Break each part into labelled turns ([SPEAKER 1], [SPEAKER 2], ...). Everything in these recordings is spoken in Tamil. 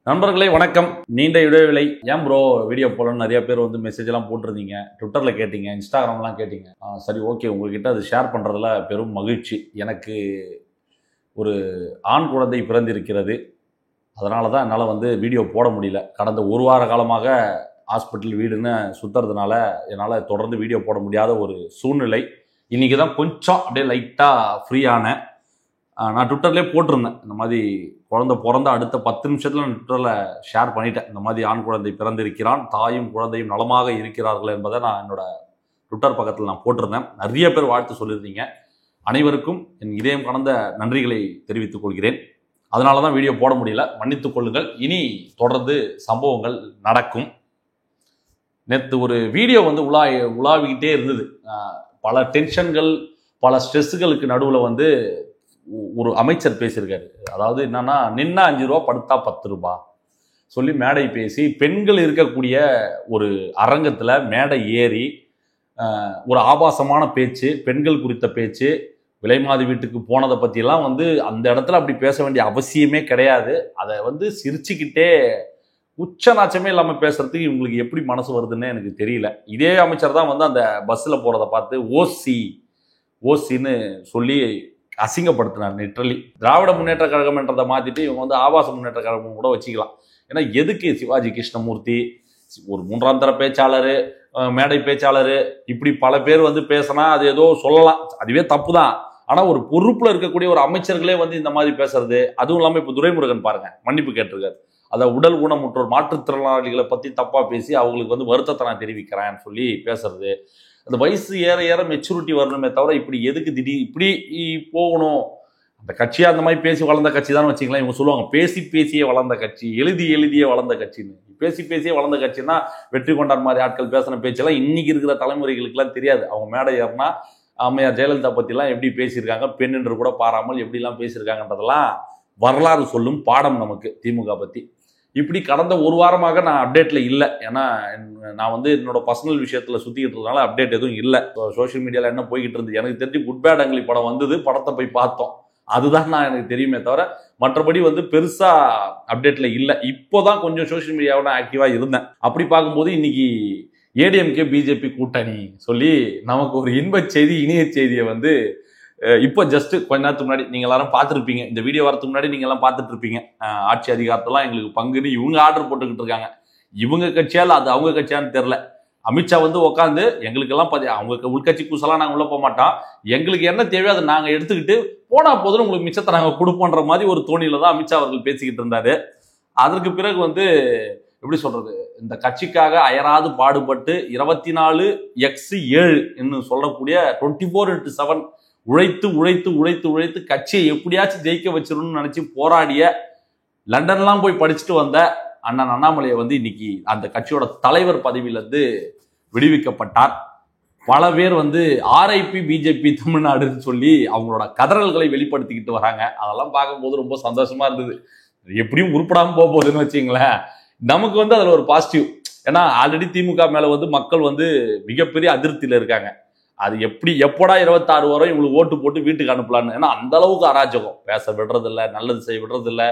[SPEAKER 1] நண்பர்களே வணக்கம். நீண்ட இடைவேளை. ஏன் ப்ரோ வீடியோ போடணும்னு நிறைய பேர் வந்து மெசேஜ் எல்லாம் போட்டிருந்தீங்க, ட்விட்டர்ல கேட்டீங்க, இன்ஸ்டாகிராம்லாம் கேட்டீங்க. சரி, ஓகே, உங்ககிட்ட அது ஷேர் பண்றதுல பெரும் மகிழ்ச்சி. எனக்கு ஒரு ஆண் குழந்தை பிறந்திருக்கிறது. அதனால தான் என்னால் வந்து வீடியோ போட முடியல. கடந்த ஒரு வார காலமாக ஹாஸ்பிட்டல் வீடுன்னு சுற்றுறதுனால என்னால் தொடர்ந்து வீடியோ போட முடியாத ஒரு சூழ்நிலை. இன்றைக்கி தான் கொஞ்சம் அப்படியே லைட்டாக ஃப்ரீயானேன். நான் ட்விட்டர்லேயே போட்டிருந்தேன், இந்த மாதிரி குழந்தை பிறந்த அடுத்த 10 நிமிஷத்தில் நான் ட்விட்டரில் ஷேர் பண்ணிட்டேன். இந்த மாதிரி ஆண் குழந்தை பிறந்திருக்கிறான், தாயும் குழந்தையும் நலமாக இருக்கிறார்கள் என்பதை நான் என்னோட ட்விட்டர் பக்கத்தில் நான் போட்டிருந்தேன். நிறைய பேர் வாழ்த்து சொல்லியிருந்தீங்க. அனைவருக்கும் என் இதயம் கலந்த நன்றிகளை தெரிவித்துக் கொள்கிறேன். அதனால தான் வீடியோ போட முடியல, மன்னித்துக் கொள்ளுங்கள். இனி தொடர்ந்து சம்பவங்கள் நடக்கும். நேற்று ஒரு வீடியோ வந்து உலாவிக்கிட்டே இருந்தது. பல டென்ஷன்கள், பல ஸ்ட்ரெஸ்ஸுகளுக்கு நடுவில் வந்து ஒரு அமைச்சர் பேசியிருக்காரு. அதாவது என்னன்னா, நின்னா 5 ரூபா படுத்தா 10 ரூபா சொல்லி மேடை பேசி, பெண்கள் இருக்கக்கூடிய ஒரு அரங்கத்தில் மேடை ஏறி ஒரு ஆபாசமான பேச்சு, பெண்கள் குறித்த பேச்சு, விலைமாது வீட்டுக்கு போனதை பற்றிலாம் வந்து அந்த இடத்துல அப்படி பேச வேண்டிய அவசியமே கிடையாது. அதை வந்து சிரிச்சுக்கிட்டே உச்சநாச்சமே இல்லாமல் பேசுறதுக்கு இவங்களுக்கு எப்படி மனசு வருதுன்னு எனக்கு தெரியல. இதே அமைச்சர் தான் வந்து அந்த பஸ்ஸில் போகிறத பார்த்து ஓசின்னு சொல்லி அசிங்கப்படுத்தினார். லிட்ரலி திராவிட முன்னேற்ற கழகம் என்றதை மாற்றிட்டு இவங்க வந்து ஆபாச முன்னேற்ற கழகம் கூட வச்சுக்கலாம். ஏன்னா எதுக்கு சிவாஜி கிருஷ்ணமூர்த்தி, ஒரு 3ஆம் தர பேச்சாளர், மேடை பேச்சாளர், இப்படி பல பேர் வந்து பேசினா அது ஏதோ சொல்லலாம், அதுவே தப்பு தான். ஆனால் ஒரு பொறுப்பில் இருக்கக்கூடிய ஒரு அமைச்சர்களே வந்து இந்த மாதிரி பேசுறது, அதுவும் இல்லாமல் இப்போ துரைமுருகன் பாருங்க, மன்னிப்பு கேட்டிருக்காரு. அதை உடல் ஊனமுற்றோர் மாற்றுத்திறனாளிகளை பற்றி தப்பாக பேசி அவங்களுக்கு வந்து வருத்தத்தை நான் தெரிவிக்கிறேன்னு சொல்லி பேசுறது. அந்த வயசு ஏற ஏற மெச்சூரிட்டி வரணுமே தவிர இப்படி எதுக்கு இப்படி போகணும்? அந்த கட்சியாக அந்த மாதிரி பேசி வளர்ந்த கட்சி தான் வச்சுக்கலாம். இவங்க சொல்லுவாங்க பேசியே வளர்ந்த கட்சி, எழுதியே வளர்ந்த கட்சின்னு. பேசியே வளர்ந்த கட்சின்னா வெற்றி கொண்டார் மாதிரி ஆட்கள் பேசின பேச்செல்லாம் இன்னைக்கு இருக்கிற தலைமுறைகளுக்கெல்லாம் தெரியாது. அவங்க மேடை ஏறினா அம்மையார் ஜெயலலிதா பற்றிலாம் எப்படி பேசியிருக்காங்க, பெண் என்று கூட பாராமல் எப்படிலாம் பேசியிருக்காங்கன்றதெல்லாம் வரலாறு சொல்லும் பாடம் நமக்கு திமுக பற்றி. இப்படி கடந்த ஒரு வாரமாக நான் அப்டேட்டில் இல்லை. ஏன்னா நான் வந்து என்னோட பர்சனல் விஷயத்தில் சுற்றிக்கிட்டு இருந்ததுனால அப்டேட் எதுவும் இல்லை. சோஷியல் மீடியாவில் என்ன போய்கிட்டு இருந்தது எனக்கு தெரிஞ்சு குட் பேட் அங்கிலி படம் வந்தது, படத்தை போய் பார்த்தோம், அதுதான் நான் எனக்கு தெரியுமே தவிர மற்றபடி வந்து பெருசாக அப்டேட்டில் இல்லை. இப்போ தான் கொஞ்சம் சோஷியல் மீடியாவில் நான் ஆக்டிவாக இருந்தேன். அப்படி பார்க்கும்போது இன்னைக்கு ஏடிஎம்கே பிஜேபி கூட்டணி சொல்லி நமக்கு ஒரு இன்பச் செய்தி, இனிய செய்தியை வந்து இப்போ ஜஸ்ட் கொஞ்ச நேரத்துக்கு முன்னாடி நீங்கள் எல்லாரும் பார்த்துருப்பீங்க. இந்த வீடியோ வரதுக்கு முன்னாடி நீங்கள் எல்லாம் பார்த்துட்டு இருப்பீங்க. ஆட்சி அதிகாரத்தெல்லாம் எங்களுக்கு பங்குன்னு இவங்க ஆர்டர் போட்டுக்கிட்டு இருக்காங்க. இவங்க கட்சியால் அது அவங்க கட்சியான்னு தெரில. அமித்ஷா வந்து உட்காந்து எங்களுக்கெல்லாம் அவங்க உள்கட்சி கூசலாம் நாங்கள் உள்ளே போக மாட்டோம், எங்களுக்கு என்ன தேவையோ அதை நாங்கள் எடுத்துக்கிட்டு போனால் போதும், உங்களுக்கு மிச்சத்தை நாங்கள் கொடுப்போன்ற மாதிரி ஒரு தோணியில் தான் அமித்ஷா அவர்கள் பேசிக்கிட்டு இருந்தார். அதற்கு பிறகு வந்து எப்படி சொல்றது, இந்த கட்சிக்காக அயராது பாடுபட்டு 24x7 என்று சொல்லக்கூடிய 24x7 உழைத்து கட்சியை எப்படியாச்சும் ஜெயிக்க வச்சிடணும்னு நினைச்சு போராடிய, லண்டன்லாம் போய் படிச்சுட்டு வந்த அண்ணன் அண்ணாமலையை வந்து இன்னைக்கு அந்த கட்சியோட தலைவர் பதவியிலிருந்து விடுவிக்கப்பட்டார். பல பேர் வந்து ஆர்ஐபி பிஜேபி தமிழ்நாடுன்னு சொல்லி அவங்களோட கதறல்களை வெளிப்படுத்திக்கிட்டு வராங்க. அதெல்லாம் பார்க்கும்போது ரொம்ப சந்தோஷமா இருந்தது. எப்படியும் உருப்படாம போகுதுன்னு வச்சுங்களேன். நமக்கு வந்து அதில் ஒரு பாசிட்டிவ். ஏன்னா ஆல்ரெடி திமுக மேல வந்து மக்கள் வந்து மிகப்பெரிய அதிருப்தியில இருக்காங்க. அது எப்படா 26 வரும் இவங்களுக்கு ஓட்டு போட்டு வீட்டுக்கு அனுப்பலான்னு. ஏன்னா அந்த அளவுக்கு அராஜகம், பேச விடுறதில்ல, நல்லது செய்ய விடுறதில்ல,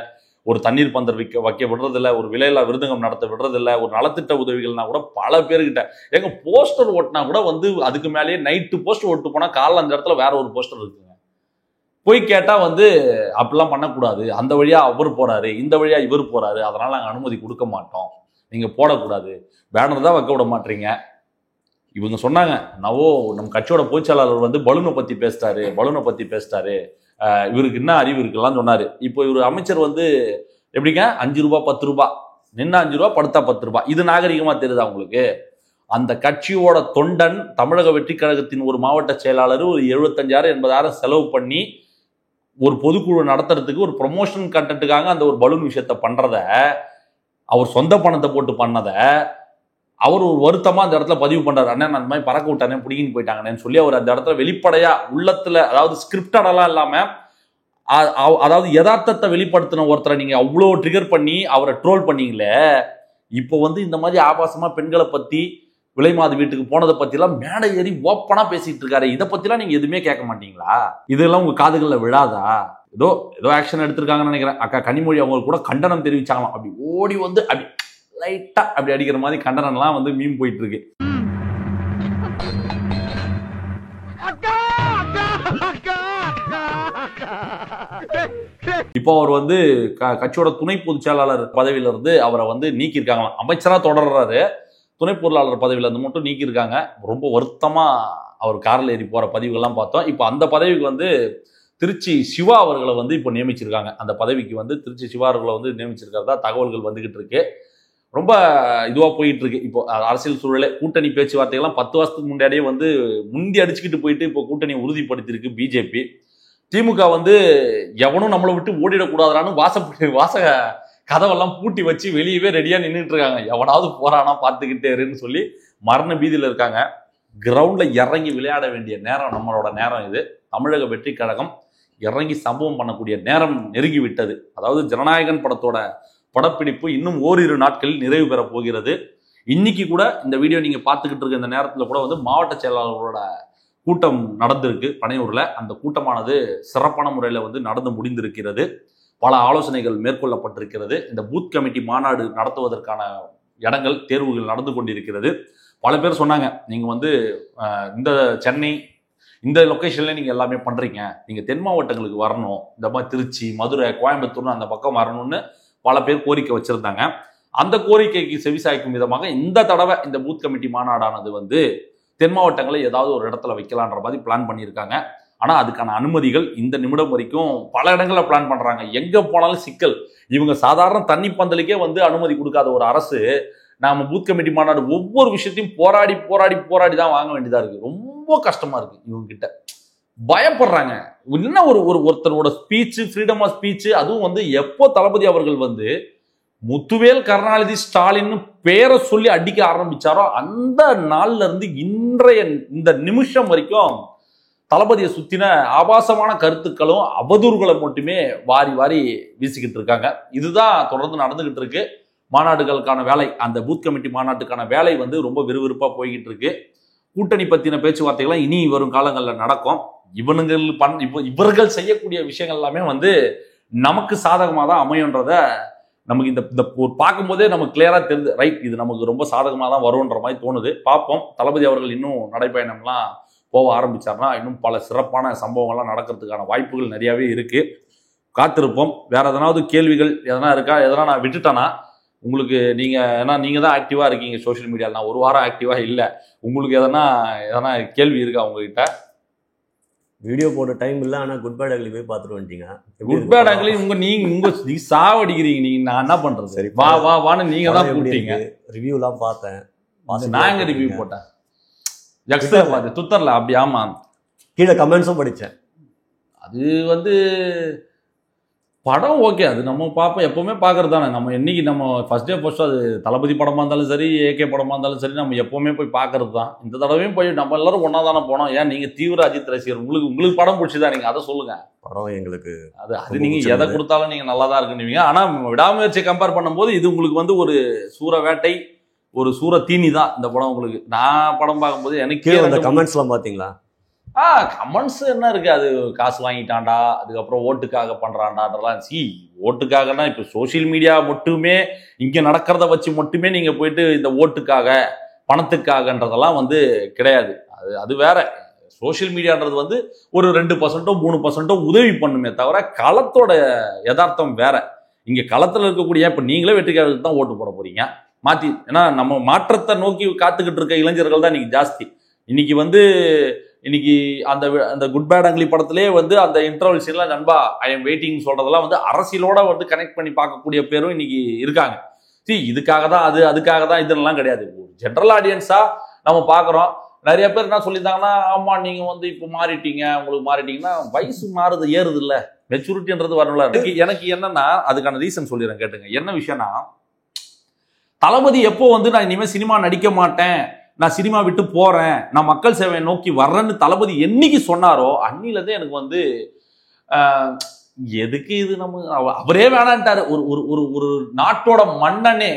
[SPEAKER 1] ஒரு தண்ணீர் பந்தர் வைக்க விடுறதில்ல, ஒரு விலையில்லா விருதுகம் நடத்த விடுறதில்ல, ஒரு நலத்திட்ட உதவிகள்னா கூட பல பேர்கிட்ட எங்க போஸ்டர் ஓட்டினா கூட வந்து அதுக்கு மேலேயே நைட்டு போஸ்டர் ஓட்டு போனா காலைல அந்த இடத்துல வேற ஒரு போஸ்டர் இருக்குங்க. போய் கேட்டா வந்து அப்படிலாம் பண்ணக்கூடாது, அந்த வழியா அவர் போறாரு, இந்த வழியா இவர் போறாரு, அதனால நாங்கள் அனுமதி கொடுக்க மாட்டோம், நீங்க போடக்கூடாது, பேனர் தான் வைக்க விட மாட்டீங்க. இவங்க சொன்னாங்க, நம்ம கட்சியோட பொதுச்செயலாளர் வந்து பலூனை பத்தி பேசிட்டாரு, இவருக்கு என்ன அறிவு இருக்குலாம் சொன்னாரு. இப்போ இவர் அமைச்சர் வந்து எப்படிங்க 5 ரூபா 10 ரூபா, நின்னா 5 ரூபா படுத்தா 10 ரூபா, இது நாகரிகமா தெரியுதா உங்களுக்கு? அந்த கட்சியோட தொண்டன் தமிழக வெற்றி கழகத்தின் ஒரு மாவட்ட செயலாளர் ஒரு 75,000 80,000 செலவு பண்ணி ஒரு பொதுக்குழு நடத்துறதுக்கு ஒரு ப்ரொமோஷன் கண்டென்ட்டுக்காக அந்த ஒரு பலூன் விஷயத்த பண்றத, அவர் சொந்த பணத்தை போட்டு பண்ணதை அவர் ஒரு வருத்தமா அந்த இடத்துல பதிவு பண்றாரு. அண்ணா நான் அந்த மாதிரி பறக்க விட்டானே, பிடிங்கின்னு போயிட்டாங்கன்னு சொல்லி அவர் அந்த இடத்துல வெளிப்படையா உள்ளத்துல, அதாவது ஸ்கிரிப்டடெல்லாம் இல்லாம, அதாவது யதார்த்தத்தை வெளிப்படுத்தின ஒருத்தரை நீங்க அவ்வளோ ட்ரிகர் பண்ணி அவரை ட்ரோல் பண்ணீங்களே. இப்போ வந்து இந்த மாதிரி ஆபாசமா பெண்களை பத்தி, விலைமாது வீட்டுக்கு போனதை பத்திலாம் மேடை ஏறி ஓப்பனா பேசிட்டு இருக்காரு. இதை பத்திலாம் நீங்க எதுவுமே கேட்க மாட்டீங்களா? இதெல்லாம் உங்க காதுகளில் விழாதா? ஏதோ ஏதோ ஆக்ஷன் எடுத்திருக்காங்கன்னு நினைக்கிறேன். அக்கா கனிமொழி அவங்க கூட கண்டனம் தெரிவிச்சாங்களாம். அப்படி ஓடி வந்து அப்படி லைட்டா அப்படி அடிக்கிற மாதிரி கண்டனம்லாம் வந்து மீம் போயிட்டு இருக்கு. இப்போ அவர் வந்து கட்சியோட துணை பொதுச் செயலாளர் பதவியில இருந்து அவரை வந்து நீக்கியிருக்காங்களாம். அமைச்சரா தொடர்றாரு, துணை பொருளாளர் பதவியில இருந்து மட்டும் நீக்கியிருக்காங்க. ரொம்ப வருத்தமா அவர் காரில் ஏறி போற பதிவுகள்லாம் பார்த்தோம். இப்போ அந்த பதவிக்கு வந்து திருச்சி சிவா அவர்களை வந்து இப்போ நியமிச்சிருக்காங்க. அந்த பதவிக்கு வந்து திருச்சி சிவா அவர்களை வந்து நியமிச்சிருக்கிறதா தகவல்கள் வந்துகிட்டு இருக்கு. ரொம்ப இதுவாக போயிட்டு இருக்கு. இப்போ அரசியல் சூழலே கூட்டணி பேச்சுவார்த்தைகள்லாம் 10 வருஷத்துக்கு முன்னாடியே வந்து முந்தி அடிச்சுக்கிட்டு போயிட்டு இப்போ கூட்டணியை உறுதிப்படுத்தியிருக்கு பிஜேபி. திமுக வந்து எவனும் நம்மளை விட்டு ஓடிடக்கூடாதான்னு வாசக கதவெல்லாம் பூட்டி வச்சு வெளியவே ரெடியா நின்றுட்டு இருக்காங்க. எவனாவது போறானா பார்த்துக்கிட்டேருன்னு சொல்லி மரண பீதியில் இருக்காங்க. கிரவுண்ட்ல இறங்கி விளையாட வேண்டிய நேரம் நம்மளோட நேரம் இது. தமிழக வெற்றி கழகம் இறங்கி சம்பவம் பண்ணக்கூடிய நேரம் நெருங்கி விட்டது. அதாவது ஜனநாயகன் படத்தோட படப்பிடிப்பு இன்னும் ஓரிரு நாட்களில் நிறைவு பெற போகிறது. இன்னைக்கு கூட இந்த வீடியோ நீங்க பார்த்துக்கிட்டு இருக்க இந்த நேரத்தில் கூட வந்து மாவட்ட செயலாளர்களோட கூட்டம் நடந்திருக்கு பனையூர்ல. அந்த கூட்டமானது சிறப்பான முறையில் வந்து நடந்து முடிந்திருக்கிறது. பல ஆலோசனைகள் மேற்கொள்ளப்பட்டிருக்கிறது. இந்த பூத் கமிட்டி மாநாடு நடத்துவதற்கான இடங்கள் தேர்வுகள் நடந்து கொண்டிருக்கிறது. பல பேர் சொன்னாங்க, நீங்க வந்து இந்த சென்னை இந்த லொக்கேஷன்ல நீங்க எல்லாமே பண்றீங்க, நீங்க தென் மாவட்டங்களுக்கு வரணும், இந்த மாதிரி திருச்சி மதுரை கோயம்புத்தூர்னு அந்த பக்கம் வரணும்னு பல பேர் கோரிக்கை வச்சிருந்தாங்க. அந்த கோரிக்கைக்கு செவிசாய்க்கும் விதமாக இந்த தடவை இந்த பூத் கமிட்டி மாநாடானது வந்து தென் மாவட்டங்களை ஏதாவது ஒரு இடத்துல வைக்கலான்ற மாதிரி பிளான் பண்ணியிருக்காங்க. ஆனால் அதுக்கான அனுமதிகள் இந்த நிமிடம் வரைக்கும் பல இடங்களில் பிளான் பண்ணுறாங்க. எங்கே போனாலும் சிக்கல். இவங்க சாதாரண தண்ணி பந்தலுக்கே வந்து அனுமதி கொடுக்காத ஒரு அரசு நாம பூத் கமிட்டி மாநாடு ஒவ்வொரு விஷயத்தையும் போராடி போராடி போராடி தான் வாங்க வேண்டியதாக இருக்குது. ரொம்ப கஷ்டமாக இருக்குது. இவங்க கிட்ட பயப்படுறாங்க. என்ன ஒருத்தரோட ஸ்பீச்சு, ஃப்ரீடம் ஆஃப் ஸ்பீச்சு, அதுவும் வந்து எப்போ தளபதி அவர்கள் வந்து முத்துவேல் கருணாநிதி ஸ்டாலின் பேரை சொல்லி அடிக்க ஆரம்பிச்சாரோ அந்த நாள்ல இருந்து இன்றைய இந்த நிமிஷம் வரைக்கும் தளபதியை சுத்தின ஆபாசமான கருத்துக்களும் அவதூறுகளை மட்டுமே வாரி வாரி வீசிக்கிட்டு இருக்காங்க. இதுதான் தொடர்ந்து நடந்துகிட்டு இருக்கு. மாநாடுகளுக்கான வேலை, அந்த பூத் கமிட்டி மாநாட்டுக்கான வேலை வந்து ரொம்ப விறுவிறுப்பா போய்கிட்டு இருக்கு. கூட்டணி பத்தின பேச்சுவார்த்தைகள்லாம் இனி வரும் காலங்களில் நடக்கும். இவர்கள் செய்யக்கூடிய விஷயங்கள் எல்லாமே வந்து நமக்கு சாதகமாக தான் அமையுன்றத நமக்கு இந்த பார்க்கும்போதே நமக்கு கிளியரா தெரியுது. ரைட், இது நமக்கு ரொம்ப சாதகமாக தான் வரும்ன்ற மாதிரி தோணுது. பார்ப்போம். தளபதி அவர்கள் இன்னும் நடைப்பயணம்லாம் போக ஆரம்பிச்சார்னா இன்னும் பல சிறப்பான சம்பவங்கள்லாம் நடக்கிறதுக்கான வாய்ப்புகள் நிறையாவே இருக்கு. காத்திருப்போம். வேற எதனாவது கேள்விகள் எதனா இருக்கா? எதனா நான் விட்டுட்டேனா உங்களுக்கு? நீங்க தான் ஆக்டிவா இருக்கீங்க சோஷியல் மீடியாவில். நான் ஒரு வாரம் ஆக்டிவா இல்லை. உங்களுக்கு எதனா கேள்வி இருக்கா உங்ககிட்ட?
[SPEAKER 2] வீடியோ போட டைம் இல்லை, ஆனால் குட் பேட் அக்லி போய் பார்த்துட்டு வந்துட்டீங்க.
[SPEAKER 1] குட் பேட் அக்லி நீங்க சாவடிக்கிறீங்க. நீங்க நான் என்ன பண்றது? சரி, வான்னு நீங்க தான் போட்டீங்க.
[SPEAKER 2] ரிவ்யூலாம் பார்த்தேன்.
[SPEAKER 1] நான் எங்க ரிவ்யூ போட்டேன்? ஜக்ஸ்ல பார்த்தேன், ட்விட்டர்ல. அப்படி? ஆமா,
[SPEAKER 2] கீழே கமெண்ட்ஸும் படித்தேன்.
[SPEAKER 1] அது வந்து படம் ஓகே, அது நம்ம பார்ப்போம், எப்பவுமே பார்க்கறது தானே. நம்ம என்னைக்கு நம்ம ஃபர்ஸ்ட் டே ஃபர்ஸ்ட் அது தளபதி படமா இருந்தாலும் சரி, ஏகே படமா இருந்தாலும் சரி, நம்ம எப்பவுமே போய் பார்க்கறது தான். இந்த தடவையும் போய் நம்ம எல்லாரும் ஒன்னா தானே போனோம். ஏன் நீங்க தீவிர அஜித் ரசிகர், உங்களுக்கு படம் பிடிச்சதா? நீங்க அதை சொல்லுங்க.
[SPEAKER 2] படம் எங்களுக்கு
[SPEAKER 1] அது நீங்க எதை கொடுத்தாலும் நீங்க நல்லா தான் இருக்குன்னு. ஆனா விடாமுயற்சியை கம்பேர் பண்ணும்போது இது உங்களுக்கு வந்து ஒரு சூற வேட்டை, ஒரு சூற தீனி தான் இந்த படம் உங்களுக்கு. நான் படம் பார்க்கும்போது எனக்கு
[SPEAKER 2] அந்த கமெண்ட்ஸ்லாம் பார்த்தீங்களா?
[SPEAKER 1] கமெண்ட்ஸ் என்ன இருக்கு? அது காசு வாங்கிட்டான்டா, அதுக்கப்புறம் ஓட்டுக்காக பண்றான்டான்றலாம். ஓட்டுக்காகனா இப்போ சோசியல் மீடியா மட்டுமே இங்க நடக்கிறத வச்சு மட்டுமே நீங்க போயிட்டு இந்த ஓட்டுக்காக பணத்துக்காகன்றதெல்லாம் வந்து கிடையாது. அது வேற. சோசியல் மீடியான்றது வந்து ஒரு 2% 3% உதவி பண்ணுமே தவிர களத்தோட யதார்த்தம் வேற. இங்க களத்துல இருக்கக்கூடிய இப்ப நீங்களே வெற்றிக்காரர்களுக்கு தான் ஓட்டு போட போறீங்க மாத்தி. ஏன்னா நம்ம மாற்றத்தை நோக்கி காத்துக்கிட்டு இருக்க இளைஞர்கள் தான் இன்னைக்கு ஜாஸ்தி. இன்னைக்கு அந்த குட் பேட் அக்லி படத்திலே வந்து அந்த இன்டர்வல் சீன்ல நண்பா ஐ எம் வெயிட்டிங் சொல்றதெல்லாம் வந்து அரசியலோட வந்து கனெக்ட் பண்ணி பார்க்கக்கூடிய பேரும் இன்னைக்கு இருக்காங்க. இதுக்காக தான் அதுக்காக தான் இதெல்லாம் கிடையாது. ஜென்ரல் ஆடியன்ஸா நம்ம பார்க்குறோம். நிறைய பேர் என்ன சொல்லியிருந்தாங்கன்னா, ஆமா நீங்க வந்து இப்போ மாறிட்டீங்க, உங்களுக்கு மாறிட்டீங்கன்னா வயசு மாறுது, ஏறுது இல்ல, மெச்சூரிட்டின்றது வரணும்ல. எனக்கு என்னன்னா அதுக்கான ரீசன் சொல்லிடுறேன் கேட்டுங்க. என்ன விஷயம்னா, தளபதி எப்போ வந்து நான் இனிமேல் சினிமா நடிக்க மாட்டேன், நான் சினிமா விட்டு போறேன், நான் மக்கள் சேவையை நோக்கி வர்றேன்னு தளபதி என்னைக்கு சொன்னாரோ அன்னிலதான் எனக்கு வந்து எதுக்கு இது நம்ம அவரே வேணான்ட்டாரு. ஒரு நாட்டோட மன்னனே,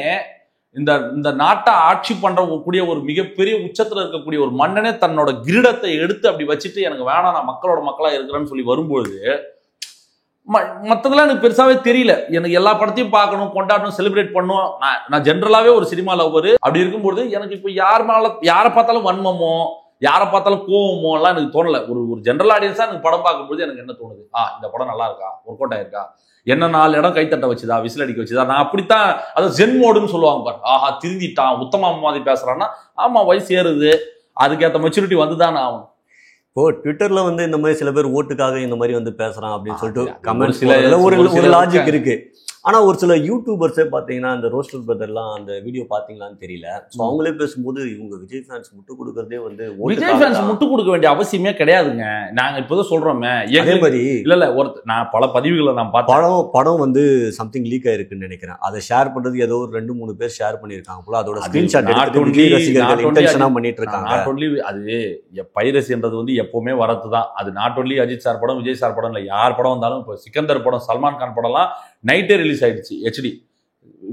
[SPEAKER 1] இந்த நாட்டை ஆட்சி பண்றக்கூடிய ஒரு மிகப்பெரிய உச்சத்துல இருக்கக்கூடிய ஒரு மன்னனே தன்னோட கிரீடத்தை எடுத்து அப்படி வச்சுட்டு எனக்கு வேணாம், நான் மக்களோட மக்களா இருக்கிறேன்னு சொல்லி வரும்பொழுது மற்றதெல்லாம் எனக்கு பெருசாவே தெரியல. எனக்கு எல்லா படத்தையும் பார்க்கணும், கொண்டாடணும், செலிப்ரேட் பண்ணணும். நான் ஜென்ரலாவே ஒரு சினிமா லவர். அப்படி இருக்கும்போது எனக்கு இப்போ யாரை பார்த்தாலும் வன்மமோ, யாரை பார்த்தாலும் கோவமோ எல்லாம் எனக்கு தோணல. ஒரு ஜென்ரல் ஆடியன்ஸா எனக்கு படம் பார்க்கும்போது எனக்கு என்ன தோணுது, இந்த படம் நல்லா இருக்கா, ஒர்க் அவுட் ஆயிருக்கா, என்ன 4 இடம் கைத்தட்ட வச்சுதா, விசில் அடிக்க வச்சுதா. நான் அப்படித்தான், அதை ஜென் மோடுன்னு சொல்லுவாங்க பாரு. திருந்திட்டான், உத்தமா மாதிரி பேசுறான்னா, ஆமா வயசு ஏறுது, அதுக்கேற்ற மெச்சூரிட்டி வந்துதானே ஆகும்.
[SPEAKER 2] இப்போ ட்விட்டர்ல வந்து இந்த மாதிரி சில பேர் ஓட்டுக்காக இந்த மாதிரி வந்து பேசுறான் அப்படின்னு சொல்லிட்டு கமெண்ட்ஸ் ஒரு லாஜிக் இருக்கு. ஆனா ஒரு சில யூடியூபர்ஸே பாத்தீங்கன்னா இந்த ரோஸ்டர் பிரதர்லாம் அந்த வீடியோ பாத்தீங்களான்னு தெரியல. ஸோ அவங்களே பேசும்போது இவங்க விஜய் ஃபேன்ஸ் முட்டு கொடுக்கறதே வந்து
[SPEAKER 1] விஜய் ஃபேன்ஸ் முட்டு கொடுக்க வேண்டிய அவசியமே கிடையாதுங்க. நாங்க இப்போதான் சொல்றோமே. அதே மாதிரி இல்ல நான் பல பதிவுகளை நான் பார்த்தேன்.
[SPEAKER 2] படம் வந்து சம்திங் லீக் ஆயிருக்குன்னு நினைக்கிறேன். அதை ஷேர் பண்றது ஏதோ ஒரு 2-3 பேர் ஷேர் பண்ணிருக்காங்க போல. அதோட ஸ்கிரீன்ஷாட் பண்ணிட்டு இருக்காங்க.
[SPEAKER 1] நாட் ஒன்லி அது பைரசின்றது வந்து எப்பவுமே வரதுதான். அது நாட் ஒன்லி அஜித் சார் படம், விஜய் சார் படம் இல்ல, யார் படம் வந்தாலும். இப்போ சிக்கந்தர் படம், சல்மான் கான் படம்லாம் நைட்டே ரிலீஸ் ஆயிடுச்சு HD.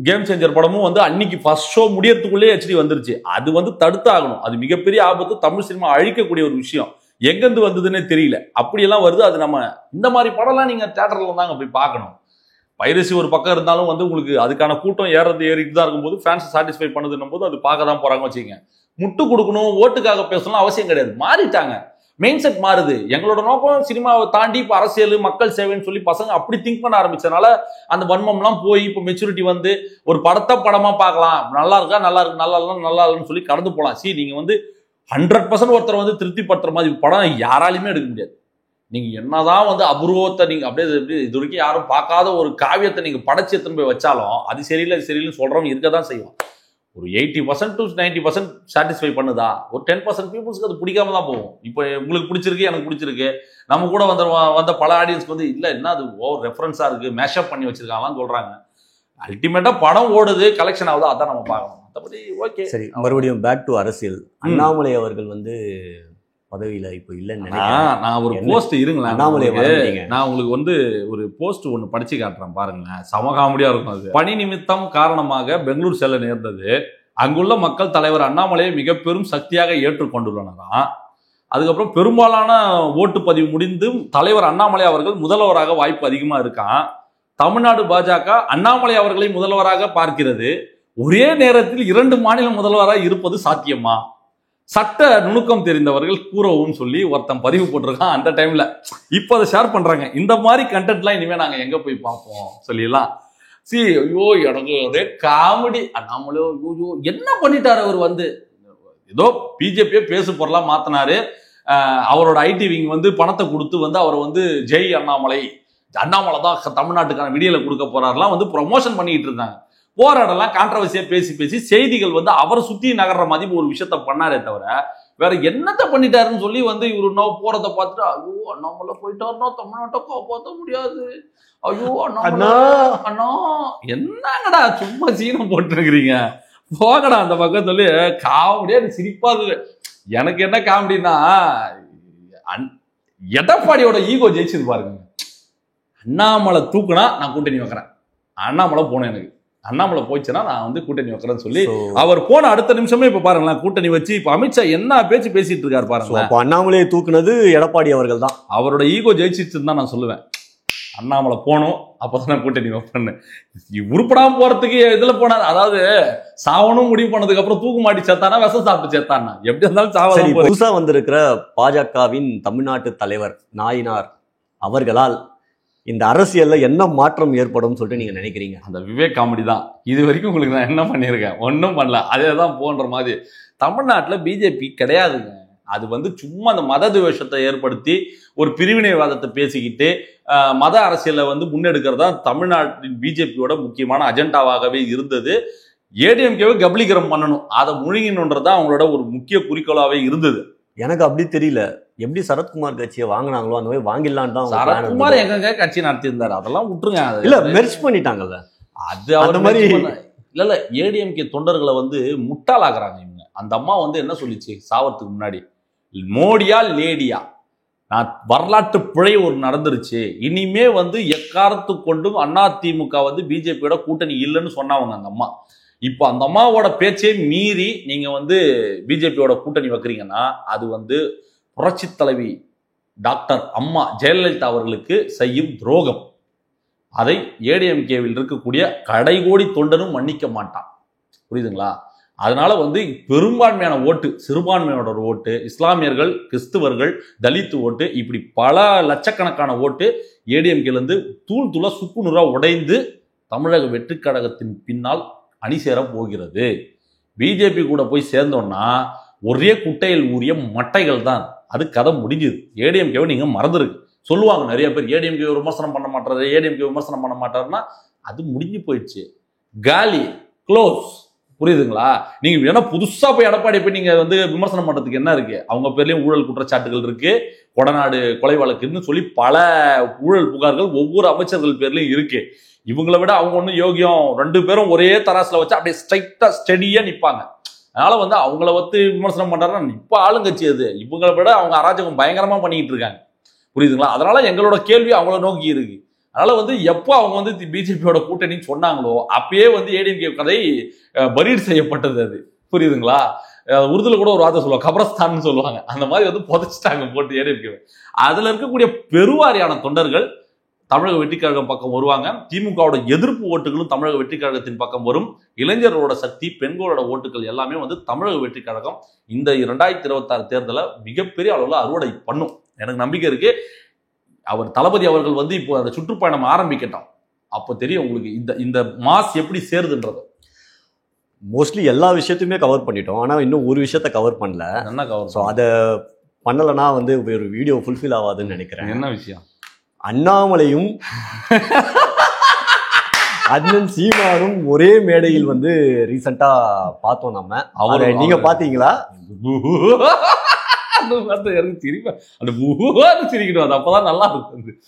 [SPEAKER 1] கேம் சேஞ்சர் படமும் வந்து அன்னைக்கு ஃபர்ஸ்ட் ஷோ முடியறதுக்குள்ளே HD வந்துருச்சு. அது வந்து தடுத்து ஆகணும். அது மிகப்பெரிய ஆபத்து, தமிழ் சினிமா அழிக்கக்கூடிய ஒரு விஷயம். எங்கிருந்து வந்ததுன்னே தெரியல. அப்படியெல்லாம் வருது. அது நம்ம இந்த மாதிரி படம்லாம் நீங்க தியேட்டர்ல தாங்க போய் பார்க்கணும். பைரசி ஒரு பக்கம் இருந்தாலும் வந்து உங்களுக்கு அதுக்கான கூட்டம் ஏறிட்டு தான் இருக்கும்போது ஃபேன்ஸ் சாட்டிஸ்ஃபை பண்ணுதுன்னும் போது அது பார்க்க தான் போறாங்க வச்சுக்கோங்க. முட்டு கொடுக்கணும், ஓட்டுக்காக பேசணும் அவசியம் கிடையாது. மாறிட்டாங்க, மெயின் செட் மாறுது. எங்களோட நோக்கம் சினிமாவை தாண்டி இப்போ அரசியல், மக்கள் சேவைன்னு சொல்லி பசங்க அப்படி திங்க் பண்ண ஆரம்பிச்சதுனால அந்த வன்மம்லாம் போய் இப்போ மெச்சூரிட்டி வந்து ஒரு படமா பார்க்கலாம், நல்லா இருக்கா, நல்லா இருக்கு, நல்லா இல்லைன்னு சொல்லி கடந்து போகலாம். நீங்க வந்து 100% ஒருத்தர் வந்து திருப்திப்படுத்துற மாதிரி படம் யாராலையுமே எடுக்க முடியாது. நீங்க என்னதான் வந்து அபூர்வத்தை நீங்க அப்படியே இது வரைக்கும் யாரும் பார்க்காத ஒரு காவியத்தை நீங்க படைச்சு எத்தனை போய் வச்சாலும் அது சரியில்லைன்னு சொல்றவங்க இருக்கதான் செய்வோம். ஒரு 80% to 90% சாட்டிஸ்ஃபை பண்ணுதா, ஒரு 10% பீப்புள்ஸ்க்கு அது பிடிக்காம தான் போகும். இப்போ உங்களுக்கு பிடிச்சிருக்கு, எனக்கு பிடிச்சிருக்கு, நம்ம கூட வந்த பல ஆடியன்ஸ்க்கு வந்து இல்லை என்ன அது ஓவர் ரெஃபரன்ஸா இருக்கு, மேஷப் பண்ணி வச்சிருக்காங்களான்னு சொல்றாங்க. அல்டிமேட்டா படம் ஓடுது, கலெக்ஷன் ஆகுது, அதான் நம்ம பார்க்கணும். மற்றபடி ஓகே.
[SPEAKER 2] சரி, மறுபடியும் பேக் டு அரசியல். அண்ணாமலை அவர்கள் வந்து பதவியில இப்போ இல்லைன்னு நினைக்கிறேன்.
[SPEAKER 1] நான் ஒரு போஸ்ட் இருங்களேன், அண்ணாமலை நான் உங்களுக்கு வந்து ஒரு போஸ்ட் ஒன்று படிச்சு காட்டுறேன் பாருங்களேன், சம காமெடியா இருக்கும். அது பணி நிமித்தம் காரணமாக பெங்களூர் செல்ல நேர்ந்தது. அங்குள்ள மக்கள் தலைவர் அண்ணாமலையை மிக பெரும் சக்தியாக ஏற்றுக்கொண்டுள்ளனராம். அதுக்கப்புறம் பெரும்பாலான ஓட்டுப்பதிவு முடிந்தும் தலைவர் அண்ணாமலை அவர்கள் முதல்வராக வாய்ப்பு அதிகமா இருக்கான். தமிழ்நாடு பாஜக அண்ணாமலை அவர்களை முதல்வராக பார்க்கிறது. ஒரே நேரத்தில் 2 மாநில முதல்வராக இருப்பது சாத்தியமா? சட்ட நுணுக்கம் தெரிந்தவர்கள் கூறவும் சொல்லி ஒருத்தன் பதிவு போட்டிருக்கான் அந்த டைம்ல. இப்போ அதை ஷேர் பண்றாங்க. இந்த மாதிரி கண்டென்ட்லாம் இனிமே நாங்க எங்க போய் பார்ப்போம் சொல்லிடலாம். ஐயோ எனக்கு ஒரே காமெடி. அண்ணாமலை ஐயோ என்ன பண்ணிட்டாரு அவர் வந்து, ஏதோ பிஜேபியே பேசு பொருளா மாத்தினாரு. அவரோட ஐடி விங் வந்து பணத்தை கொடுத்து வந்து அவரை வந்து ஜெய் அண்ணாமலை தான் தமிழ்நாட்டுக்கான விடியலை கொடுக்க போறாருலாம் வந்து ப்ரொமோஷன் பண்ணிட்டு இருந்தாங்க. போராடலாம், கான்ட்ரவர்சியா பேசி செய்திகள் வந்து அவரை சுத்தி நகர்ற மாதிரி ஒரு விஷயத்த பண்ணாரே தவிர வேற என்னத்த பண்ணிட்டாருன்னு சொல்லி வந்து இவரு போறதை பார்த்துட்டு ஐயோ அண்ணாமலை போயிட்டாருன்னா தமிழ்நாட்டை காப்பாற்ற முடியாது, ஐயோ அண்ணா என்னங்கடா சும்மா சீனம் போட்டுருக்கிறீங்க, போகடா அந்த பக்கம் சொல்லி காமெடியா சிரிப்பா இருக்கு. எனக்கு என்ன காமெடினா எடப்பாடியோட ஈகோ ஜெயிச்சது பாருங்க. அண்ணாமலை தூக்குனா நான் கூட்டணி வைக்கிறேன், அண்ணாமலை போனேன், எனக்கு அண்ணாமலை போயிடுச்சுன்னா நான் வந்து கூட்டணி வைக்கிறேன்னு சொல்லி அவர் போன அடுத்த நிமிஷமே இப்ப பாருங்களேன் கூட்டணி வச்சு இப்ப அமித்ஷா என்ன பேச்சு பேசிட்டு இருக்காரு பாருங்க.
[SPEAKER 2] அண்ணாமலையை தூக்குனது எடப்பாடி அவர்கள் தான்.
[SPEAKER 1] அவரோட ஈகோ ஜெயிச்சிச்சுன்னு தான் நான் சொல்லுவேன். அண்ணாமலை போனோம் அப்பதான் கூட்டணி வைப்பேன்னு. உருப்படாம போறதுக்கு இதுல போனார். அதாவது சாவனும் முடிவு பண்ணதுக்கு அப்புறம் தூக்கு மாட்டி சேர்த்தானா விஷம் சாப்பிட்டு சேர்த்தானா எப்படி இருந்தாலும் சாவ.
[SPEAKER 2] புதுசா வந்திருக்கிற பாஜகவின் தமிழ்நாட்டு தலைவர் நாயினார் அவர்களால் இந்த அரசியல்ல என்ன மாற்றம் ஏற்படும் சொல்லிட்டு நீங்க நினைக்கிறீங்க?
[SPEAKER 1] அந்த விவேக் காமெடி தான். இது வரைக்கும் உங்களுக்கு நான் என்ன பண்ணியிருக்கேன், ஒன்றும் பண்ணல, அதே தான் போன்ற மாதிரி. தமிழ்நாட்டில் பிஜேபி கிடையாதுங்க. அது வந்து சும்மா அந்த மத துவேஷத்தை ஏற்படுத்தி ஒரு பிரிவினைவாதத்தை பேசிக்கிட்டு மத அரசியலை வந்து முன்னெடுக்கிறதா தமிழ்நாட்டின் பிஜேபியோட முக்கியமான அஜெண்டாவாகவே இருந்தது. ஏடிஎம்கேவை கபலீகரம் பண்ணணும், அதை முழுங்கணுன்றதான் அவங்களோட ஒரு முக்கிய குறிக்கோளாகவே இருந்தது.
[SPEAKER 2] எனக்கு அப்படி தெரியல, எப்படி சரத்குமார் கட்சியை வாங்கினாங்களோ அந்த மாதிரி வாங்கிடலான்னு தான்.
[SPEAKER 1] சரத்குமார் எங்க கட்சி நடத்தியிருந்தாரு, அதெல்லாம் விட்டுருங்க.
[SPEAKER 2] இல்ல மெர்ஜ் பண்ணிட்டாங்கல்ல,
[SPEAKER 1] அது அவர் மாதிரி இல்ல. ஏடிஎம்கே தொண்டர்களை வந்து முட்டாளாக்குறாங்க இவங்க. அந்த அம்மா வந்து என்ன சொல்லிச்சு சாவறதுக்கு முன்னாடி, மோடியா லேடியா, நான் வரலாற்று பிழை ஒரு நடந்துருச்சு, இனிமே வந்து எக்காரத்து கொண்டும் அதிமுக வந்து பிஜேபியோட கூட்டணி இல்லைன்னு சொன்னவங்க அந்த அம்மா. இப்போ அந்த அம்மாவோட பேச்சே மீறி நீங்க வந்து பிஜேபியோட கூட்டணி வைக்கிறீங்கன்னா அது வந்து புரட்சி தலைவி டாக்டர் அம்மா ஜெயலலிதா அவர்களுக்கு செய்யும் துரோகம். அதை ஏடிஎம்கேவில் இருக்கக்கூடிய கடைகோடி தொண்டனும் மன்னிக்க மாட்டான். புரியுதுங்களா? அதனால வந்து பெரும்பான்மையான ஓட்டு, சிறுபான்மையோட ஓட்டு, இஸ்லாமியர்கள், கிறிஸ்துவர்கள், தலித்து ஓட்டு, இப்படி பல லட்சக்கணக்கான ஓட்டு ஏடிஎம்கேலேருந்து தூள் தூளா சுக்கு நூறா உடைந்து தமிழக வெற்றி கழகத்தின் பின்னால் அணி சேர போகிறது. பிஜேபி கூட போய் சேர்ந்தோம்னா ஒரே குட்டையில் ஊறிய மட்டைகள் தான். அது கதை முடிஞ்சுது. ஏடிஎம்கேவை நீங்க மறந்துருக்கு. சொல்லுவாங்க நிறைய பேர் ஏடிஎம்கே விமர்சனம் பண்ண மாட்டாரு, ஏடிஎம்கே விமர்சனம் பண்ண மாட்டாருன்னா அது முடிஞ்சு போயிடுச்சு. காலி, க்ளோஸ். புரியுதுங்களா? நீங்க வேணா புதுசா போய் எடப்பாடி போய் நீங்க வந்து விமர்சனம் பண்றதுக்கு என்ன இருக்கு? அவங்க பேர்லயும் ஊழல் குற்றச்சாட்டுகள் இருக்கு, கொடநாடு கொலை வழக்குன்னு சொல்லி பல ஊழல் புகார்கள் ஒவ்வொரு அமைச்சர்கள் பேர்லயும் இருக்கு. இவங்களை விட அவங்க ஒன்றும் யோகியம். 2 பேரும் ஒரே தராசுல வச்சு அப்படியே ஸ்ட்ரைட்டா ஸ்டெடியா நிற்பாங்க. அதனால வந்து அவங்கள வந்து விமர்சனம் பண்றாருன்னா இப்ப ஆளுங்கட்சி அது. இவங்களை விட அவங்க அராஜகம் பயங்கரமா பண்ணிக்கிட்டு இருக்காங்க. புரியுதுங்களா? அதனால எங்களோட கேள்வி அவங்கள நோக்கி இருக்கு. அதனால வந்து எப்போ அவங்க வந்து பிஜேபியோட கூட்டணின்னு சொன்னாங்களோ அப்பயே வந்து ஏடிஎம்கே கதை பரீடு செய்யப்பட்டது. அது புரியுதுங்களா? உருதுல கூட ஒரு வார்த்தை சொல்லுவாங்க, கபரஸ்தான் சொல்லுவாங்க. அந்த மாதிரி வந்து புதைச்சிட்டாங்க போட்டு ஏடிஎம்கே. அதுல இருக்கக்கூடிய பெருவாரியான தொண்டர்கள் தமிழக வெற்றி கழகம் பக்கம் வருவாங்க. திமுகவோட எதிர்ப்பு ஓட்டுகளும் தமிழக வெற்றி கழகத்தின் பக்கம் வரும். இளைஞர்களோட சக்தி, பெண்களோட ஓட்டுகள் எல்லாமே வந்து தமிழக வெற்றி கழகம் இந்த 2026 தேர்தலை மிகப்பெரிய அளவில் அறுவடை பண்ணும். எனக்கு நம்பிக்கை இருக்கு. அவர் தளபதி அவர்கள் வந்து இப்போ அந்த சுற்றுப்பயணம் ஆரம்பிக்கட்டும், அப்போ தெரியும் உங்களுக்கு இந்த மாஸ் எப்படி சேருதுன்றது.
[SPEAKER 2] மோஸ்ட்லி எல்லா விஷயத்தையுமே கவர் பண்ணிட்டோம். ஆனால் இன்னும் ஒரு விஷயத்த கவர் பண்ணல.
[SPEAKER 1] என்ன கவர்?
[SPEAKER 2] ஸோ அதை பண்ணலைன்னா வந்து ஒரு வீடியோ ஃபுல்ஃபில் ஆகாதுன்னு நினைக்கிறேன்.
[SPEAKER 1] என்ன விஷயம்? அண்ணாமலையும்
[SPEAKER 2] அண்ணன் சீமானும் ஒரே மேடையில் வந்து ரீசெண்டா பார்த்தோம் நம்ம. அவரை நீங்க பாத்தீங்களா?
[SPEAKER 1] சிரிக்கணும், அது அப்பதான் நல்லா இருக்கும்.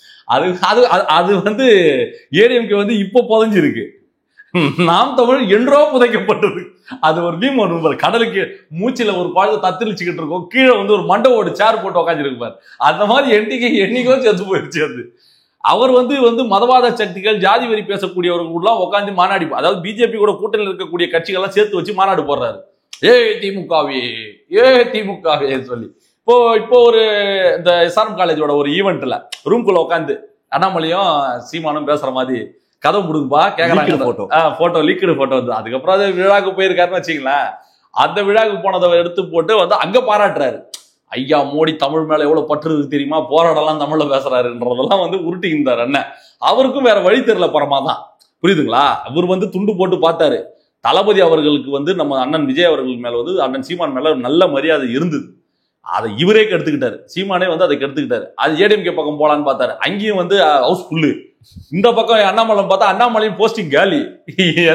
[SPEAKER 1] அது வந்து ஏடிஎம்கே வந்து இப்போ புதைஞ்சிருக்கு. நாம் தமிழ் என்றோ புதைக்கப்பட்டது. அது ஒரு மீம் ஒன்று, கடலுக்கு மூச்சில ஒரு பாழத்தை தத்தளிச்சுக்கிட்டு இருக்கோம், கீழே வந்து ஒரு மண்டபோட சேர் போட்டு உக்காந்துருப்பார். அந்த மாதிரி என்னைக்கோ செத்து போயிடுச்சு. அது அவர் வந்து மதவாத சக்திகள், ஜாதி வரி பேசக்கூடியவர்கள் உட்காந்து மாநாடி, அதாவது பிஜேபி கூட கூட்டணியில் இருக்கக்கூடிய கட்சிகள்லாம் சேர்த்து வச்சு மாநாடு போடுறாரு. திமுகவே திமுகவே சொல்லி இப்போ ஒரு இந்த எஸ்ஆர்எம் காலேஜோட ஒரு ஈவெண்ட்ல ரூம்குள்ள உட்காந்து அண்ணாமலையும் சீமானும் பேசுற மாதிரி கதை முடுங்கப்பா கேட்கறாங்க. போட்டோ லீக்கடு போட்டோ வந்து அதுக்கப்புறம் அது விழாக்கு போயிருக்காருன்னு வச்சுங்களேன். அந்த விழாக்கு போனதை எடுத்து போட்டு வந்து அங்க பாராட்டுறாரு. ஐயா மோடி தமிழ் மேல எவ்வளவு பற்று இருக்கு தெரியுமா, போராடலாம் தமிழ்ல பேசுறாருன்றதெல்லாம் வந்து உருட்டிஇருந்தார் அண்ணன். அவருக்கும் வேற வழி தெரியல பரமாதான். புரியுதுங்களா? அவர் வந்து துண்டு போட்டு பார்த்தாரு. தளபதி அவர்களுக்கு வந்து நம்ம அண்ணன் விஜய் அவர்கள் மேல வந்து அண்ணன் சீமான் மேல நல்ல மரியாதை இருந்தது. அதை இவரே கெடுத்துக்கிட்டாரு. சீமானே வந்து அதை கெடுத்துக்கிட்டாரு. அது ஏடிஎம்கே பக்கம் போலான்னு பார்த்தாரு. அங்கேயும் வந்து ஹவுஸ் ஃபுல்லு. இந்த பக்கம் அண்ணாமலை பார்த்தா அண்ணாமலையும் போஸ்டிங் காலி.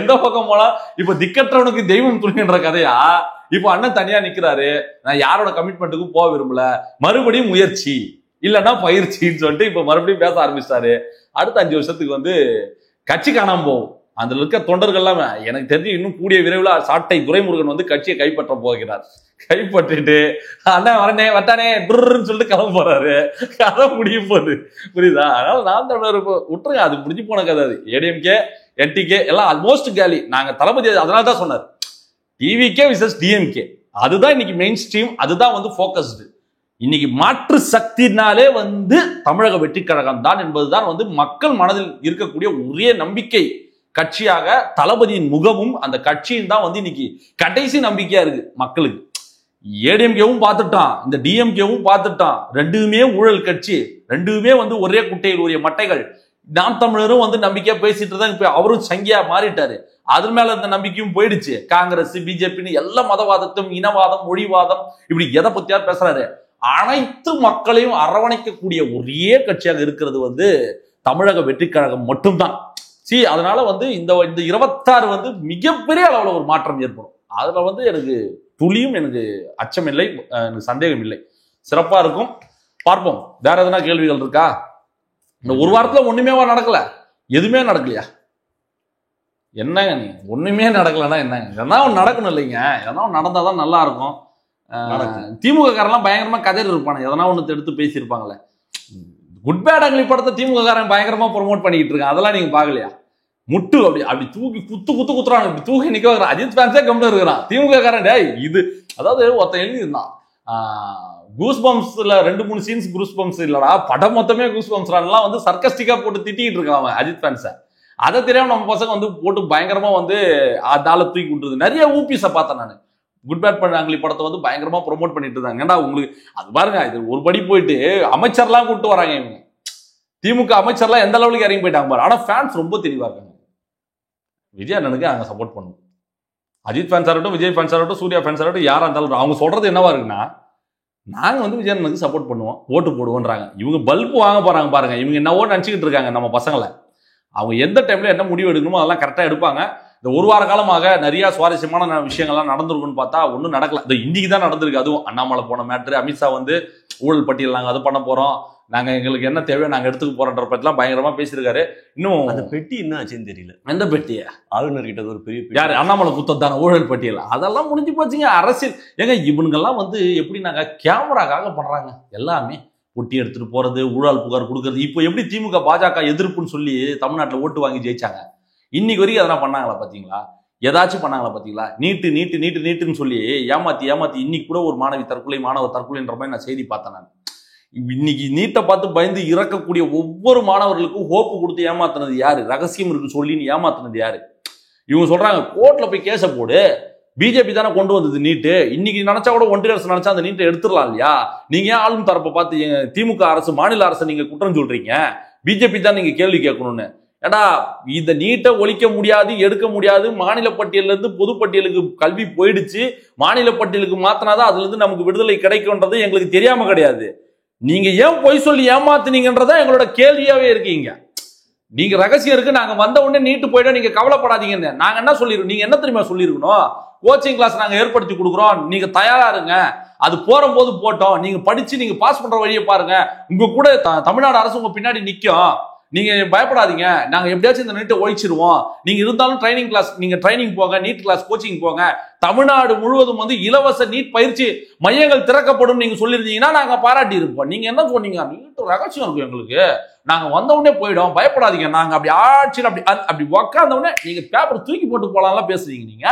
[SPEAKER 1] எந்த பக்கம் போனா இப்ப திக்கற்றவனுக்கு தெய்வம் துணின்ற கதையா இப்ப அண்ணன் தனியா நிக்கிறாரு. நான் யாரோட கமிட்மெண்ட்டுக்கும் போக விரும்பல, மறுபடியும் முயற்சி இல்லைன்னா பயிற்சின்னு சொல்லிட்டு இப்ப மறுபடியும் பேச ஆரம்பிச்சிட்டாரு. அடுத்த 5 வருஷத்துக்கு வந்து கட்சி காணாம போகும். அதுல இருக்க தொண்டர்கள் எல்லாம் எனக்கு தெரிஞ்சு இன்னும் கூடிய விரைவில் சாட்டை துரைமுருகன் வந்து கட்சியை கைப்பற்ற போகிறார். கைப்பற்றிட்டு அண்ணன் வரனே வட்டானே டுர்ன்னு சொல்லிட்டு கிளம்ப போறாரு. கதை முடியும் போகுது. புரியுதா? அதனால நாம் தமிழர் விட்டுருங்க, அது முடிஞ்சு போன கதை. அது ஏடிஎம்கே என்டிகே எல்லாம் ஆல்மோஸ்ட் காலி. நாங்க தளபதி அதனால தான் சொன்னார், டிவிகே விசஸ் டிஎம்கே. அதுதான் இன்னைக்கு மெயின் ஸ்ட்ரீம், அதுதான் வந்து போக்கஸ்டு. இன்னைக்கு மாற்று சக்தினாலே வந்து தமிழக வெற்றி கழகம் தான் என்பதுதான் வந்து மக்கள் மனதில் இருக்கக்கூடிய ஒரே நம்பிக்கை கட்சியாக தளபதியின் முகமும் அந்த கட்சியும் தான் வந்து இன்னைக்கு கடைசி நம்பிக்கையா இருக்கு மக்களுக்கு. ஏடிஎம்கேவும் பார்த்துட்டான், இந்த டிஎம்கேவும் பார்த்துட்டான். ரெண்டுமே ஊழல் கட்சி, ரெண்டுமே வந்து ஒரே குட்டையில் உரிய மட்டைகள். நாம் தமிழரும் வந்து நம்பிக்கையா பேசிட்டு தான் இப்ப அவரும் சங்கியா மாறிட்டாரு. அது மேல இந்த நம்பிக்கையும் போயிடுச்சு. காங்கிரஸ் பிஜேபின்னு எல்லா மதவாதத்தும் இனவாதம் மொழிவாதம் இப்படி எதை பத்தியார் பேசுறாரு. அனைத்து மக்களையும் அரவணைக்கக்கூடிய ஒரே கட்சியாக இருக்கிறது வந்து தமிழக வெற்றி கழகம் மட்டும்தான். அதனால வந்து இந்த 26 வந்து மிகப்பெரிய அளவுல ஒரு மாற்றம் ஏற்படும். அதுல வந்து எனக்கு துளியும் எனக்கு அச்சம் இல்லை, எனக்கு சந்தேகம் இல்லை. சிறப்பா இருக்கும், பார்ப்போம். வேற எதனா கேள்விகள் இருக்கா? இந்த ஒரு வாரத்துல ஒண்ணுமேவா நடக்கல? எதுவுமே நடக்கலையா? என்னங்க நீ ஒண்ணுமே நடக்கலன்னா என்னங்க? எதனா ஒன்று நடக்கணும் இல்லைங்க? எதனா ஒன்று நடந்தாதான் நல்லா இருக்கும். திமுக காரெல்லாம் பயங்கரமா கதையில் இருப்பானு, எதனா ஒன்று எடுத்து பேசியிருப்பாங்களே. குட் பேட் அங்கிலி படத்தை திமுக காரன் பயங்கரமா ப்ரொமோட் பண்ணிட்டு இருக்கான். அதெல்லாம் நீங்க பாக்கலையா? முட்டு அப்படி தூக்கி குத்துறான், இப்படி தூக்கி நிக்க வைக்கிறான். அஜித் ஃபேன்ஸே கம்மியா இருக்கிறான். திமுக காரன் இது அதாவது ஒருத்தன் எழுதியிருந்தான், கூஸ் பம்ப்ஸ்ல 2-3 சீன்ஸ் கூஸ் பம்ப்ஸ் இல்லடா, படம் மொத்தமே கூஸ் பம்ப்ஸ்லாம் வந்து சர்க்கஸ்டிக்கா போட்டு திட்டிட்டு இருக்கான் அவன் அஜித் ஃபேன்ஸை. அதை தெரியாம நம்ம பசங்க வந்து போட்டு பயங்கரமா வந்து அதால தூக்கி விட்டுருது. நிறைய ஊபிஸை பார்த்தேன் நான். குட் பேட் பண்ணாங்களி படத்தை வந்து பயங்கரமா ப்ரொமோட் பண்ணிட்டு இருந்தாங்க. ஏன்னா உங்களுக்கு அது பாருங்க, இது ஒரு படி போயிட்டு அமைச்சர்லாம் கூப்பிட்டு வராங்க இவங்க. திமுக அமைச்சர்லாம் எந்த லெவலுக்கு இறங்கி போயிட்டாங்க பாரு. ஆனா ஃபேன்ஸ் ரொம்ப தெளிவா இருக்காங்க. விஜய் அண்ணனுக்கு அங்க சப்போர்ட் பண்ணும். அஜித் ஃபேன்ஸ் ஆகட்டும், விஜய் ஃபேன்ஸ் ஆகட்டும், சூர்யா ஃபேன்ஸ் ஆகட்டும், யாரா இருந்தாலும் அவங்க சொல்றது என்னவா இருக்குன்னா, நாங்க வந்து விஜய் அண்ணனுக்கு சப்போர்ட் பண்ணுவோம், ஓட்டு போடுவோன்றாங்க. இவங்க பல்பு வாங்க போறாங்க பாருங்க. இவங்க என்னவோ நினைச்சுக்கிட்டு இருக்காங்க நம்ம பசங்களை. அவங்க எந்த டைம்ல என்ன முடிவு எடுக்கணுமோ அதெல்லாம் கரெக்டா எடுப்பாங்க. இந்த ஒரு வார காலமாக நிறைய சுவாரஸ்யமான விஷயங்கள்லாம் நடந்திருக்குன்னு பார்த்தா ஒன்றும் நடக்கல. இந்த இன்னைக்கு தான் நடந்திருக்கு. அதுவும் அண்ணாமலை போன மேட்ரு, அமித்ஷா வந்து ஊழல் பட்டியல் நாங்கள் அது பண்ண போறோம், நாங்க எங்களுக்கு என்ன தேவையோ நாங்க எடுத்துக்க போறோன்ற பற்றிலாம் பயங்கரமா பேசியிருக்காரு. இன்னும்
[SPEAKER 2] அந்த பெட்டி என்ன ஆச்சுன்னு தெரியல.
[SPEAKER 1] எந்த பெட்டியை?
[SPEAKER 2] ஆளுநர் கிட்ட ஒரு பெரிய
[SPEAKER 1] யாரு? அண்ணாமலை குத்தத்தான ஊழல் பட்டியல். அதெல்லாம் முடிஞ்சு போச்சுங்க. அரசியல் ஏங்க இவனுங்கெல்லாம் வந்து எப்படின்னாங்க கேமராக்காக பண்றாங்க எல்லாமே. ஒட்டி எடுத்துட்டு போறது, ஊழல் புகார் கொடுக்கறது. இப்போ எப்படி திமுக பாஜக எதிர்ப்புன்னு சொல்லி தமிழ்நாட்டில் ஓட்டு வாங்கி ஜெயிச்சாங்க, இன்னைக்கு வரைக்கும் அதெல்லாம் பண்ணாங்களா பாத்தீங்களா? ஏதாச்சும் பண்ணாங்களா பாத்தீங்களா? நீட்டுன்னு சொல்லி ஏமாத்தி இன்னைக்கு கூட ஒரு மாணவி தற்கொலை, மாணவர் தற்கொலைன்ற மாதிரி நான் செய்தி பார்த்தேன். நான் இன்னைக்கு நீட்டை பார்த்து பயந்து இறக்கக்கூடிய ஒவ்வொரு மாணவர்களுக்கும் ஹோப்பு கொடுத்து ஏமாத்தினது யாரு? ரகசியம் இருக்கு சொல்லின்னு ஏமாத்தினது யாரு? இவங்க சொல்றாங்க கோர்ட்ல போய் கேஸை போடு, பிஜேபி தானே கொண்டு வந்தது நீட்டு, இன்னைக்கு நினைச்சா கூட ஒன்றிய அரசு நினைச்சா அந்த நீட்டை எடுத்துடலாம் இல்லையா? நீங்க ஏன் ஆளும் தரப்பை பார்த்து திமுக அரசு, மாநில அரசு நீங்க குற்றம் சொல்றீங்க? பிஜேபி தான் நீங்க கேள்வி கேட்கணும்னு. ஏடா இந்த நீட்டை ஒழிக்க முடியாது, எடுக்க முடியாது. மாநில பட்டியல இருந்து பொது பட்டியலுக்கு கல்வி போயிடுச்சு, மாநில பட்டியலுக்கு மாத்தினாதான் அதுல இருந்து நமக்கு விடுதலை கிடைக்கும்ன்றது எங்களுக்கு தெரியாம கிடையாது. நீங்க ஏன் பொய் சொல்லி ஏமாத்துனீங்கன்றதா எங்களோட கேள்வியாவே இருக்கீங்க. நீங்க ரகசியம் இருக்கு, நாங்க வந்த உடனே நீட்டு போயிட்டா நீங்க கவலைப்படாதீங்கன்னு நாங்க என்ன சொல்லிருக்கோம்? நீங்க என்ன தெரியுமா சொல்லிருக்கணும்? கோச்சிங் கிளாஸ் நாங்க ஏற்படுத்தி கொடுக்குறோம், நீங்க தயாரா இருங்க, அது போது போட்டோம், நீங்க படிச்சு நீங்க பாஸ் பண்ற வழியை பாருங்க, உங்க கூட தமிழ்நாடு அரசு உங்க பின்னாடி நிக்கும், நீங்க பயப்படாதீங்க, நாங்க எப்படியாச்சும் இந்த நீட்டை ஒழிச்சிருவோம், நீங்க இருந்தாலும் ட்ரைனிங் கிளாஸ் நீங்க ட்ரைனிங் போங்க, நீட் கிளாஸ் கோச்சிங் போங்க, தமிழ்நாடு முழுவதும் வந்து இலவச நீட் பயிற்சி மையங்கள் திறக்கப்படும் நீங்க சொல்லியிருந்தீங்கன்னா நாங்க பாராட்டி இருப்போம். நீங்க என்ன சொன்னீங்க? நீட்டு ரகசியம் இருக்கும் எங்களுக்கு, நாங்க வந்த உடனே போயிடும், பயப்படாதீங்க, நாங்க அப்படி ஆட்சியில் அப்படி உக்காந்த உடனே நீங்க பேப்பர் தூக்கி போட்டு போலாம்லாம் பேசுறீங்க. நீங்க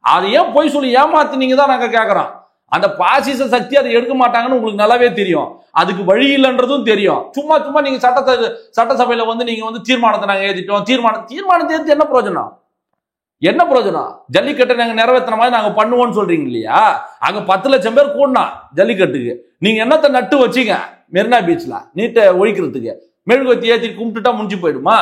[SPEAKER 1] அதை ஏன் போய் சொல்லி ஏமாத்தினீங்க தான் நாங்க கேட்கறோம். அந்த பாசிச சக்தி அதை எடுக்க மாட்டாங்கன்னு உங்களுக்கு நல்லாவே தெரியும், அதுக்கு வழி இல்லைன்றதும் தெரியும். சும்மா நீங்க சட்டசபையில வந்து நீங்க வந்து தீர்மானத்தை நாங்க ஏத்திட்டோம், தீர்மானத்தை ஏற்றி என்ன பிரயோஜனம்? என்ன பிரயோஜனம்? ஜல்லிக்கட்டை நாங்க நிறைவேற்றின மாதிரி நாங்க பண்ணுவோம்னு சொல்றீங்க இல்லையா? அங்க 10 லட்சம் பேர் கூடனா ஜல்லிக்கட்டுக்கு, நீங்க என்னத்தை நட்டு வச்சீங்க மெரினா பீச்ல நீட்டை ஒழிக்கிறதுக்கு? மெழுகுவத்தி ஏற்றி கும்பிட்டுட்டா முடிஞ்சு போயிடுமா?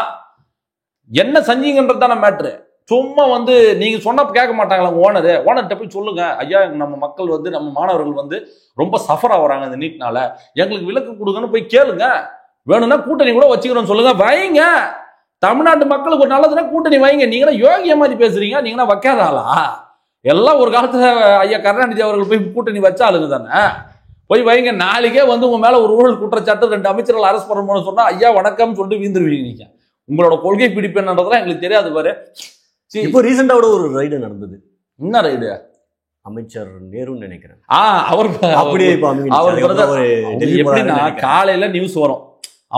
[SPEAKER 1] என்ன செஞ்சீங்கன்றதான மேட்ரு. சும்மா வந்து நீங்க சொன்ன கேட்க மாட்டாங்களா ஓனர்கிட்ட போய் சொல்லுங்க, ஐயா நம்ம மக்கள் வந்து நம்ம மாணவர்கள் வந்து ரொம்ப சஃபர் ஆகுறாங்க இந்த நீட்னால, எங்களுக்கு விலக்கு கொடுங்கன்னு போய் கேளுங்க. வேணும்னா கூட்டணி கூட வச்சுக்கிறோம் சொல்லுங்க, வைங்க. தமிழ்நாட்டு மக்களுக்கு ஒரு நல்லதுன்னா கூட்டணி வைங்க. நீங்கன்னா யோகிய மாதிரி பேசுறீங்க, நீங்கன்னா வைக்காதாளா? எல்லாம் ஒரு காலத்துல ஐயா கருணாநிதி அவர்கள் போய் கூட்டணி வச்ச ஆளுங்க தானே, போய் வைங்க. நாளைக்கே வந்து உங்க மேல ஒரு ஊழல் குற்றச்சாட்டு 2 அமைச்சர்கள் அரசு பண்ணணும்னு சொன்னா ஐயா வணக்கம் சொல்லிட்டு வீந்துருவீங்க. நீங்க உங்களோட கொள்கை பிடிப்பு என்னன்றதுலாம் எங்களுக்கு தெரியாது பாரு.
[SPEAKER 2] இப்போ ரீசெண்டா கூட ஒரு ரைடு நடந்தது.
[SPEAKER 1] என்ன ரைடு?
[SPEAKER 2] அமைச்சர் நேருன்னு நினைக்கிறேன்.
[SPEAKER 1] அவர்
[SPEAKER 2] அப்படியே
[SPEAKER 1] எப்படின்னா காலையில நியூஸ் வரும்,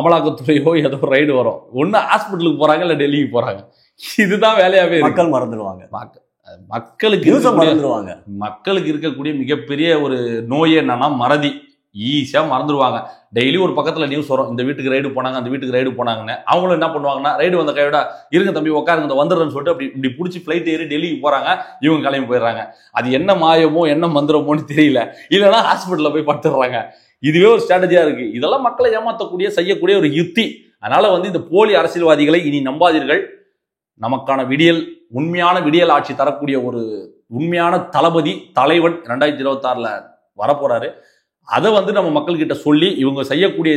[SPEAKER 1] அமலாக்கத்துறையோ ஏதோ ரைடு வரும், ஒண்ணு ஹாஸ்பிட்டலுக்கு போறாங்க இல்ல டெல்லிக்கு போறாங்க. இதுதான் வேலையாவே
[SPEAKER 2] மக்கள் மறந்துடுவாங்க,
[SPEAKER 1] மக்களுக்கு இருக்கக்கூடிய மிகப்பெரிய ஒரு நோய் என்னன்னா மறதி. ஈஸியா மறந்துடுவாங்க. டெய்லி ஒரு பக்கத்துல நியூஸ் வரும், இந்த வீட்டுக்கு ரைடு போனாங்க, அந்த வீட்டுக்கு ரைடு போனாங்கன்னு. அவங்களும் என்ன பண்ணுவாங்கன்னா, ரைடு வந்த கையோட இருங்க தம்பி உட்காருங்க வந்துடுறேன்னு சொல்லிட்டு இப்படி பிடிச்சி ஃபிளைட் ஏறி டெல்லிக்கு போறாங்க, இவங்க கிளம்பி போயிடுறாங்க. அது என்ன மாயமோ என்ன மந்திரமோன்னு தெரியல, இல்லைன்னா ஹாஸ்பிட்டல்ல போய் படுத்துடுறாங்க. இதுவே ஒரு ஸ்ட்ராட்டஜியா இருக்கு. இதெல்லாம் மக்களை ஏமாற்றக்கூடிய செய்யக்கூடிய ஒரு யுக்தி. அதனால வந்து இந்த போலி அரசியல்வாதிகளை இனி நம்பாதீர்கள். நமக்கான விடியல், உண்மையான விடியல் ஆட்சி தரக்கூடிய ஒரு உண்மையான தளபதி தலைவன் 2026ல வரப்போறாரு. அதை வந்து நம்ம மக்கள்கிட்ட சொல்லி இவங்க செய்யக்கூடிய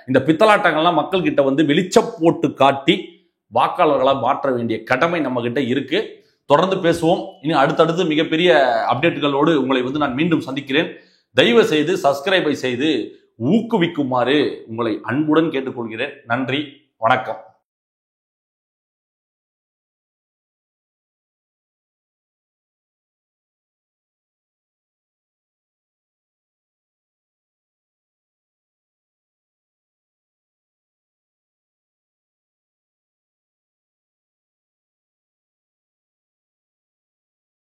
[SPEAKER 1] இந்த பித்தலாட்டங்கள்லாம் மக்கள்கிட்ட வந்து வெளிச்சம் போட்டு காட்டி வாக்காளர்களாக மாற்ற வேண்டிய கடமை நம்ம கிட்ட இருக்கு. தொடர்ந்து பேசுவோம். இனி அடுத்தடுத்து மிகப்பெரிய அப்டேட்டுகளோடு உங்களை வந்து நான் மீண்டும் சந்திக்கிறேன். தயவு செய்து சப்ஸ்கிரைபை செய்து ஊக்குவிக்குமாறு உங்களை அன்புடன் கேட்டுக்கொள்கிறேன். நன்றி, வணக்கம்.